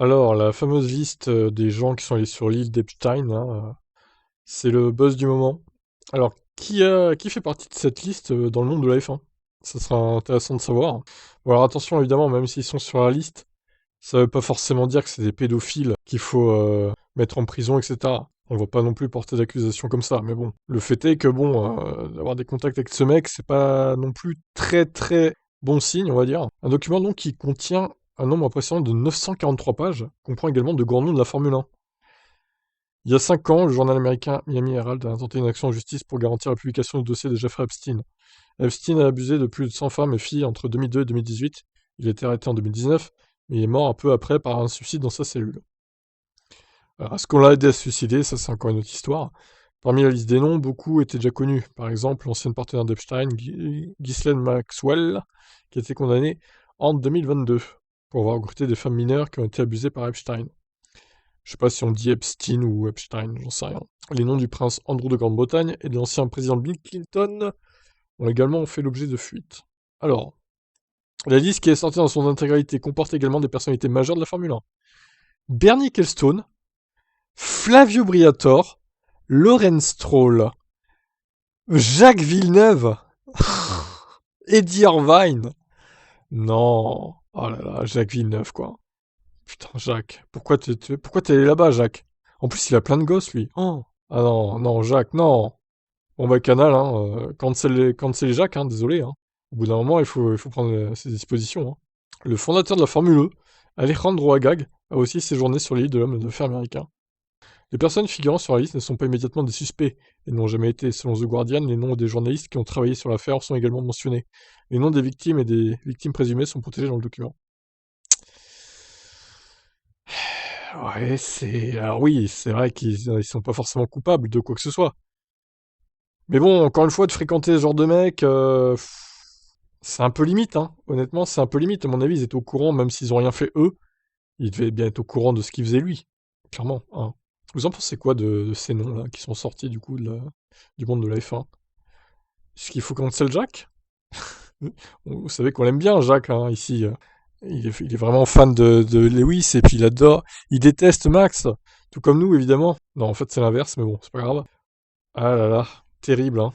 Alors, la fameuse liste des gens qui sont allés sur l'île d'Epstein, hein, c'est le buzz du moment. Alors, qui fait partie de cette liste dans le monde de la F1? Ça sera intéressant de savoir. Bon, alors attention, évidemment, même s'ils sont sur la liste, ça veut pas forcément dire que c'est des pédophiles qu'il faut mettre en prison, etc. On va pas non plus porter d'accusation comme ça, mais bon. Le fait est que, bon, d'avoir des contacts avec ce mec, c'est pas non plus très très bon signe, on va dire. Un document donc qui contient un nombre impressionnant de 943 pages, comprend également de grands noms de la Formule 1. Il y a 5 ans, le journal américain Miami Herald a intenté une action en justice pour garantir la publication du dossier de Jeffrey Epstein. Epstein a abusé de plus de 100 femmes et filles entre 2002 et 2018. Il a été arrêté en 2019, mais il est mort un peu après par un suicide dans sa cellule. Alors, est-ce qu'on l'a aidé à se suicider? Ça, c'est encore une autre histoire. Parmi la liste des noms, beaucoup étaient déjà connus. Par exemple, l'ancienne partenaire d'Epstein, Ghislaine Maxwell, qui a été condamnée en 2022 pour avoir recruté des femmes mineures qui ont été abusées par Epstein. Je sais pas si on dit Epstein ou Epstein, j'en sais rien. Les noms du prince Andrew de Grande-Bretagne et de l'ancien président Bill Clinton ont également fait l'objet de fuites. Alors, la liste qui est sortie dans son intégralité comporte également des personnalités majeures de la Formule 1. Bernie Ecclestone, Flavio Briatore, Lawrence Stroll, Jacques Villeneuve, Eddie Irvine. Non. Oh là là, Jacques Villeneuve, quoi. Putain, Jacques. Pourquoi t'es allé là-bas, Jacques? En plus, il a plein de gosses, lui. Oh. Ah non, non, Jacques, non. Bon, bah, Canal, hein. Cancel les Jacques, hein, désolé, hein. Au bout d'un moment, il faut prendre ses dispositions, hein. Le fondateur de la Formule E, Alejandro Agag, a aussi séjourné sur l'île de l'homme de fer américain. Les personnes figurant sur la liste ne sont pas immédiatement des suspects et n'ont jamais été. Selon The Guardian, les noms des journalistes qui ont travaillé sur l'affaire sont également mentionnés. Les noms des victimes et des victimes présumées sont protégés dans le document. Ouais, c'est... Alors oui, c'est vrai qu'ils sont pas forcément coupables de quoi que ce soit. Mais bon, encore une fois, de fréquenter ce genre de mec, c'est un peu limite, hein. Honnêtement, c'est un peu limite. À mon avis, ils étaient au courant, même s'ils ont rien fait eux, ils devaient bien être au courant de ce qu'il faisait lui. Clairement, hein. Vous en pensez quoi de ces noms-là qui sont sortis du coup du monde de la F1? Est-ce qu'il faut cancel Jack? Vous savez qu'on l'aime bien, Jacques, hein, ici. Il est vraiment fan de Lewis et puis il déteste Max, tout comme nous, évidemment. Non, en fait, c'est l'inverse, mais bon, c'est pas grave. Ah là là, terrible, hein.